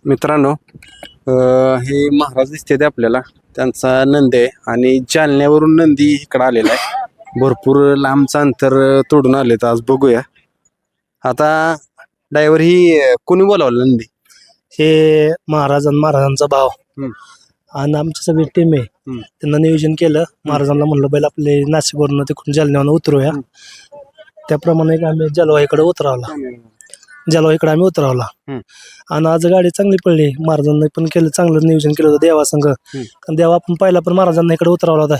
मित्रांनो, हे महाराज दिसते आपल्याला. त्यांचा नंदी आहे आणि जालन्यावरून नंदी इकडे आलेला आहे. भरपूर लांबचं अंतर तोडून आलेत. आज बघूया आता ड्रायव्हर ही कोणी बोलावलं नंदी. हे महाराजांचा भाव आणि आमची सगळी टीम आहे. त्यांना नियोजन केलं. महाराजांना म्हणलं बैल आपले नाशिकवरून तिकडून जालन्यावरून उतरूया. त्याप्रमाणे आम्ही जलवा इकडे उतरावला. आणि आज गाडी चांगली पडली. महाराजांनी पण केलं, चांगलं नियोजन केलं होतं देवासंघ. कारण देवा आपण पहिला पण महाराजांना इकडे उतरावला होता.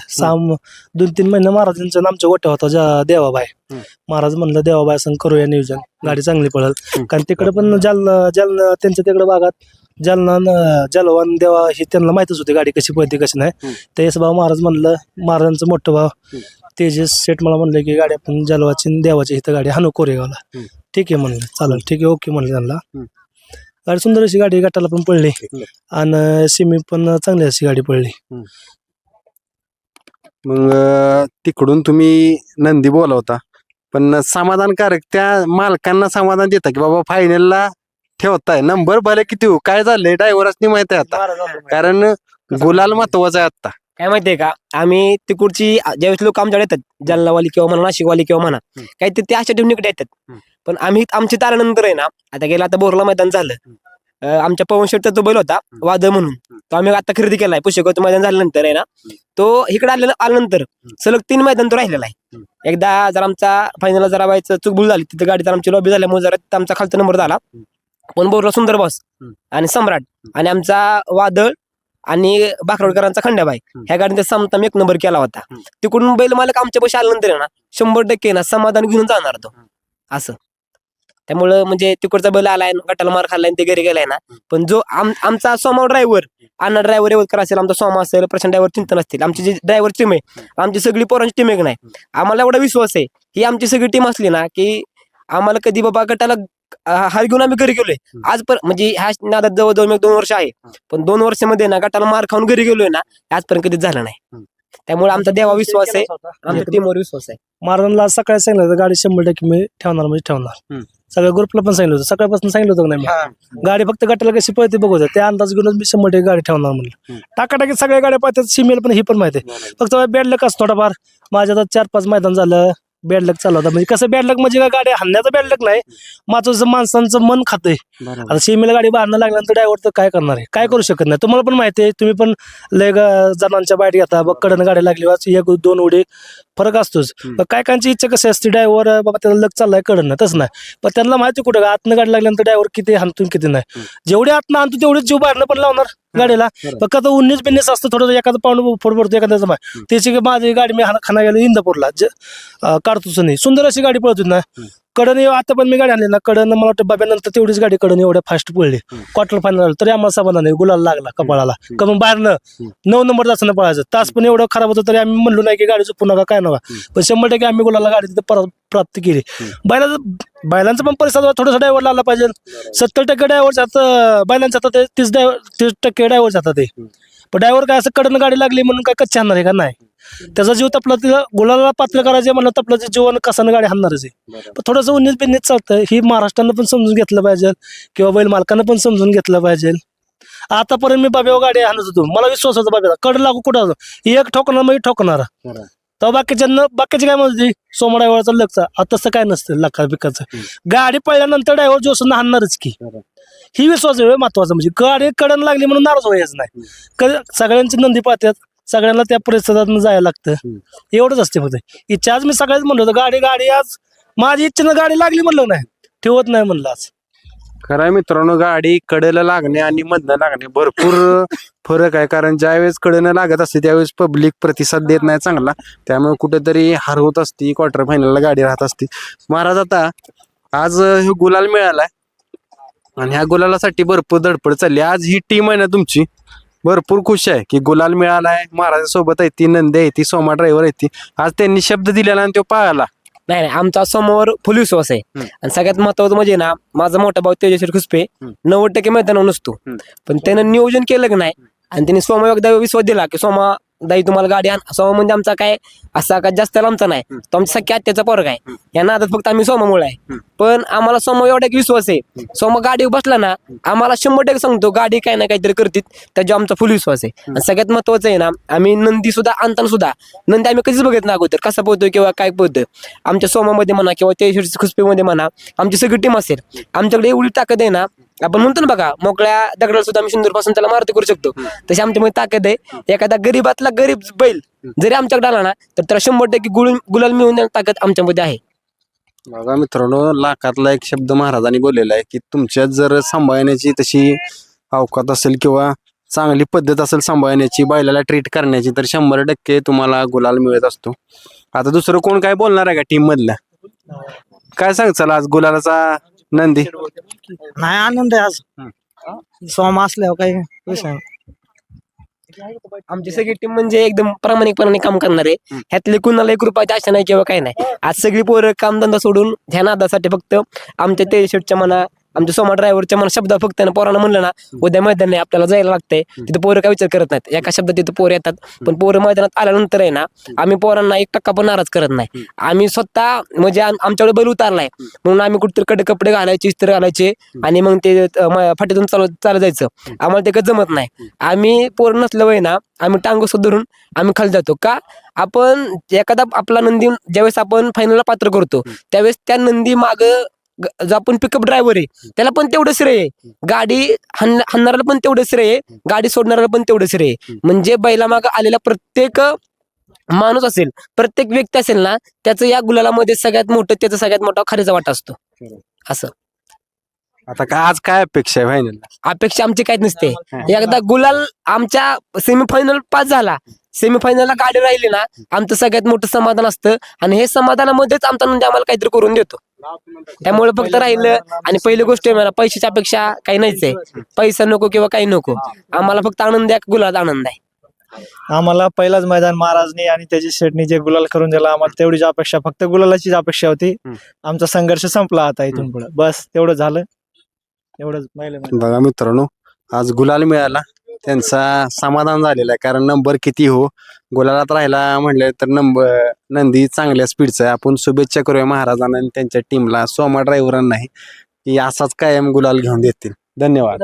2-3 महिने महाराजांचं आमच्या गोट्या होता देवाबाई. महाराज म्हणलं देवाबाई संघ करूया नियोजन, गाडी चांगली पडेल. कारण तिकडे पण जालना त्यांच्या तिकडे भागात जलवान देवा हे त्यांना माहितच होते गाडी कशी पळते कशी नाही. तेच भाऊ महाराज म्हणलं, महाराजांचं मोठं भाव तेजस शेठ मला म्हणलं की गाडी आपण जलवाची देवाची इथं गाडी हाणू कोरेगावला. ठीक आहे म्हणलं, चालेल, ठीक आहे, ओके म्हणलं त्यांना. गाडी सुंदर अशी गाडी गटाला पण पडली आणि सिमी पण चांगली अशी गाडी पडली. मग तिकडून तुम्ही नंदी बोलावता, पण समाधानकारक त्या मालकांना समाधान देता की बाबा फायनलला ठेवताय. नंबर भले किती हो, काय झालंय ड्रायव्हरसनी माहिती आहे आता, कारण गुलाल महत्वाचा आहे आता. काय माहितीये का, आम्ही तिकडची ज्यावेळेस लोक आमच्याकडे येतात, जालनावाली किंवा म्हणा नाशिकवाली किंवा म्हणा काही ते अशा ठेवून इकडे येतात. पण आम्ही आमची तारानंतर आहे ना, आता बोरला मैदान झालं. आमच्या पवन शेटचा तो बैल होता वादळ म्हणून, तो आम्ही आता खरेदी केलाय. पुष्यगोत मैदान झाल्यानंतर आहे ना, तो इकडे आल्यानंतर सलग 3 मैदान तो राहिलेला आहे. एकदा जर आमचा फायनलला जरा व्हायचं चुकबुल झाली, तिथे गाडी जर आमची लॉबी झाल्यामुळे जरा आमचा खालचा नंबर झाला. पण बोरला सुंदर बॉस आणि सम्राट आणि आमचा वादळ आणि बाकरवडकरांचा खंड्याबाई ह्या गाडीचा समता 1 नंबर केला होता. तिकडून बैल मालक आमच्या पैसे आल्यानंतर ना 100% ना समाधान घेऊन जाणार तो असं. त्यामुळं म्हणजे तिकडचा बैल आलाय, गटाला मार खाल्लाय, ते घरी गेलाय ना. पण जो आमचा सोमा ड्रायव्हर, अण्णा ड्रायव्हर येवतकर असेल, आमचा सोमा असेल, प्रशांत ड्रायव्हर चिंतन असतील, आमची जी ड्रायव्हर टीम आहे, आमची सगळी पोरांची टीम आहे नाही. आम्हाला एवढा विश्वास आहे ही आमची सगळी टीम असली ना की आम्हाला कधी बाबा गटाला हार घेऊन आम्ही घरी गेलोय. आज पण म्हणजे ह्या नादात जवळजवळ 2 वर्ष आहे, पण 2 वर्षामध्ये ना गटाला मार खाऊन घरी गेलोय ना, आजपर्यंत कधीच झालं नाही. त्यामुळे आमचा देवा विश्वास आहे, आमच्या टीमवर विश्वास आहे. महाराजांना सकाळी सांगितलं होतं गाडी 100% मी ठेवणार म्हणजे ठेवणार. सगळ्या ग्रुपला पण सांगितलं होतं, सकाळपासून सांगितलं होतं नाही गाडी फक्त गटाला कशी पळते बघू द्या. त्या अंदाज घेऊनच मी 100% गाडी ठेवणार म्हणलं. टाकाटाकी सगळ्या गाड्या पाहतात, सिमेल पण ही पण माहिती आहे. फक्त बॅड लक असतो थोडाफार. माझ्या आता 4-5 मैदान झालं बॅड लक चालू होता. म्हणजे कसं बॅड लक म्हणजे गाडी हाणण्याचं बॅड लक नाही, महत्वाचं माणसांचं मन खातंय. आता सीमेला गाडी बांधणं लागल्यानंतर ड्रायव्हर तर काय करणार आहे, काय करू शकत नाही. तुम्हाला पण माहिती आहे, तुम्ही पण लय जणांच्या बाईट घेता बघ, कडनं गाडी लागली 1-2 उडी फरक असतोच. काय कांची इच्छा कशी असते, ड्रायव्हर बाबा त्याला लग चाललाय कडनं, तसं नाही. पण त्यांना माहिती कुठं आतनं गाडी लागल्यानंतर ड्रायव्हर किती हाणतून किती नाही. जेवढे आतनं आणतो तेवढेच जीव बाहेरनं पण लावणार गाडीला. फक्त 19-20 असतं, थोडं एखादं पाऊंड फोड पडतो एखाद्याचं माय. त्याची माझी गाडी मी खाना गेलो इंदापूरला काढतोच नाही. सुंदर अशी गाडी पळत होती ना कडन. आता पण मी गाडी आणली ना कडन, मला वाटतं बाब्यानंतर तेवढीच गाडी कडन एवढ्या फास्ट पडली. क्वार्टर फायनल तरी आम्हाला समाधान नाही, गुलाल लागला कपाळाला. कमी बाहेरनं 9 नंबर जास्त पळायचं. तास पण एवढं खराब होतं तरी आम्ही म्हणलो नाही की गाडी चुकू नका काय नका. पण 100% आम्ही गुलाला गाडी तिथे प्राप्त केली. बैलांचा पण परिसर थोडासा ड्रायव्हर आला पाहिजे. 70% ड्रायव्हर बैलांच्या हातात, 30% ड्रायव्हर जातात ते. पण ड्रायव्हर काय असं कडनं गाडी लागली म्हणून काय कच्ची आणणार आहे का नाही. त्याचा जीव तपला, तिला गुलाला पात्र करायचे म्हणलं तपलं जीवन कसानं गाडी हाणणारच आहे. पण थोडंसं 19-20 चालतं. ही महाराष्ट्रानं पण समजून घेतलं पाहिजे किंवा बैल मालकानं पण समजून घेतलं पाहिजे. आतापर्यंत मी बाब्यावर गाडी आणत होतो, मला विश्वास होता बाब्याला कड लागू कुठं एक ठोकणार मग ठोकणार. तर बाकीचे काय म्हणते सोमा ड्रायव्हरचा लगचा, तसं काय नसतं लका बिकाचं. गाडी पळल्यानंतर ड्रायव्हर जोसून हाणणारच की, ही विश्वास आहे महत्वाचा. म्हणजे गाडी कडन लागली म्हणून नाराज व्हायचं नाही. सगळ्यांची नंदी पाहतात, सगळ्यांना त्या परिसरात जायला लागतं, एवढंच असते. फक्त इच्छा आज मी सगळ्यात म्हणलं होतं गाडी आज माझी इच्छेनं गाडी लागली म्हणलं नाही, ठेवत नाही म्हणलं आज. खरंय मित्रांनो, गाडी कडेला लागणे आणि मधनं लागणे भरपूर फरक आहे. कारण ज्यावेळेस कडेनं लागत असते त्यावेळेस पब्लिक प्रतिसाद देत नाही चांगला, त्यामुळे कुठेतरी हार होत असते. क्वार्टर फायनलला गाडी राहत असते. महाराज आता आज हे गुलाल मिळालाय आणि ह्या गुलालासाठी भरपूर धडपड चालली. आज ही टीम आहे ना तुमची भरपूर खुश आहे की गुलाल मिळालाय. महाराजांसोबत आहे ती नंदी आहे ती सोमा ड्रायव्हर आहे ती. आज त्यांनी शब्द दिलेला आणि तो पाळला. नाही आमचा समोर फुल विश्वास आहे. आणि सगळ्यात महत्वाचं म्हणजे ना, माझा मोठा भाऊ तेजस्वी खुसपे 90% मैदानावर नसतो, पण त्यानं नियोजन केलं की नाही आणि त्यांनी सोमा एकदा विश्वास दिला की सोमा दाई तुम्हाला गाडी आण. सोमा म्हणजे आमचा काय असा का जास्त लांबचा नाही, तो आमच्या सख्या आत्याचा पोरग आहे. या नादात फक्त आम्ही सोमामुळे आहे. पण आम्हाला सोमा एवढा एक विश्वास आहे, सोमा गाडी बसला ना आम्हाला 100% सांगतो गाडी काय ना काहीतरी करतील, त्याच्यावर आमचा फुल विश्वास आहे. आणि सगळ्यात महत्वाचं आहे ना, आम्ही नंदी सुद्धा आणताना सुद्धा नंदी आम्ही कधीच बघत नाही अगोदर कसा पोहतोय किंवा काय पोहतोय. आमच्या सोमामध्ये म्हणा किंवा त्या खुसपीमध्ये म्हणा आमची सगळी टीम असेल. आमच्याकडे एवढी ताकद आहे ना, आपण म्हणतो ना बघा मोकळ्या दगडाला सुद्धा आम्ही सिंदूर पासून त्याला मारती करू शकतो, तशी आमच्यामध्ये ताकद आहे. एखादा गरीबातला गरीब बैल जरी आमच्याकडे आला ना तर त्याला 100% गुलाल मिळवून देण्याची ताकद आमच्यामध्ये आहे. बघा मित्रांनो, लाखातला एक शब्द महाराजांनी बोललेला आहे की तुमच्यात जर सांभाळण्याची तशी अवकात असेल किंवा चांगली पद्धत असेल सांभाळण्याची, बैलाला ट्रीट करण्याची, तर 100% तुम्हाला गुलाल मिळत असतो. आता दुसरं कोण काय बोलणार आहे का टीम मधलं? काय सांगचाल आज गुलालाचा नंदी? नाही आनंद आहे आज सोमा असल्यावर काही विषय नाही. आमची सगळी टीम म्हणजे एकदम प्रामाणिकपणाने काम करणार आहे. ह्यातले कुणाला 1 रुपयाची आशा नाही किंवा काही नाही. आज सगळी पोरं कामधंदा सोडून ह्या नादासाठी फक्त आमच्या तेशेटच्या म्हणा, आमच्या सोमा ड्रायव्हरच्या म्हणा शब्द फक्त पोरांना म्हणलं ना उद्या मैदान नाही आपल्याला जायला लागतंय, तिथे पोरं काय विचार करत नाहीत. एका शब्दात तिथे पोरं येतात. पण पोरं मैदानात आल्यानंतर आहे ना आम्ही पोरांना 1% पण नाराज करत नाही. आम्ही स्वतः म्हणजे आमच्याकडे बैल उतारलाय म्हणून आम्ही कुठेतरी कडे कपडे घालायचे, इस्त्री घालायचे आणि मग ते फाटीतून चालत जायचं. आम्हाला ते काही जमत नाही. आम्ही पोरं नसलं वय ना आम्ही टांग धरून आम्ही खाली जातो. का आपण एखादा आपला नंदी ज्यावेळेस आपण फायनलला पात्र करतो त्यावेळेस त्या नंदी माग जो आपण पिकअप ड्रायव्हर आहे त्याला पण तेवढं श्रेय आहे, गाडी हाणणाऱ्याला पण तेवढं श्रेय आहे, गाडी सोडणाऱ्याला पण तेवढं श्रेय आहे. म्हणजे बैलामाग आलेला प्रत्येक माणूस असेल, प्रत्येक व्यक्ती असेल ना, त्याचं या गुलालामध्ये सगळ्यात मोठा खरेचा वाटा असतो. असं आता काय आज काय अपेक्षा आहे फायनलला? अपेक्षा आमची काहीच नसते. एकदा गुलाल आमच्या सेमीफायनल पास झाला, सेमीफायनलला गाडी राहिली ना आमचं सगळ्यात मोठं समाधान असतं. आणि हे समाधानामध्येच आमचा नंदी आम्हाला काहीतरी करून देतो. त्यामुळे फक्त राहिलं. आणि पहिली गोष्ट आहे मला पैशाची अपेक्षा काही नाहीच आहे. पैसा नको किंवा काही नको, आम्हाला फक्त आनंद आहे, गुलाल आनंद आहे. आम्हाला पहिलाच मैदान महाराजनी आणि त्याची शेटणी जे गुलाल करून दिला, आम्हाला तेवढीच अपेक्षा, फक्त गुलालाचीच अपेक्षा होती. आमचा संघर्ष संपला आता इथून पुढे, बस तेवढं झालं. एवढंच बघा मित्रांनो, आज गुलाल मिळाला, त्यांचा समाधान झालेला आहे. कारण नंबर किती हो, गुलालात राहिला म्हटलं तर नंदी चांगल्या स्पीडचा आहे. आपण शुभेच्छा करूया महाराजांना आणि त्यांच्या टीमला, सोमा ड्रायव्हरांनाही, की असाच कायम गुलाल घेऊन देतील. धन्यवाद.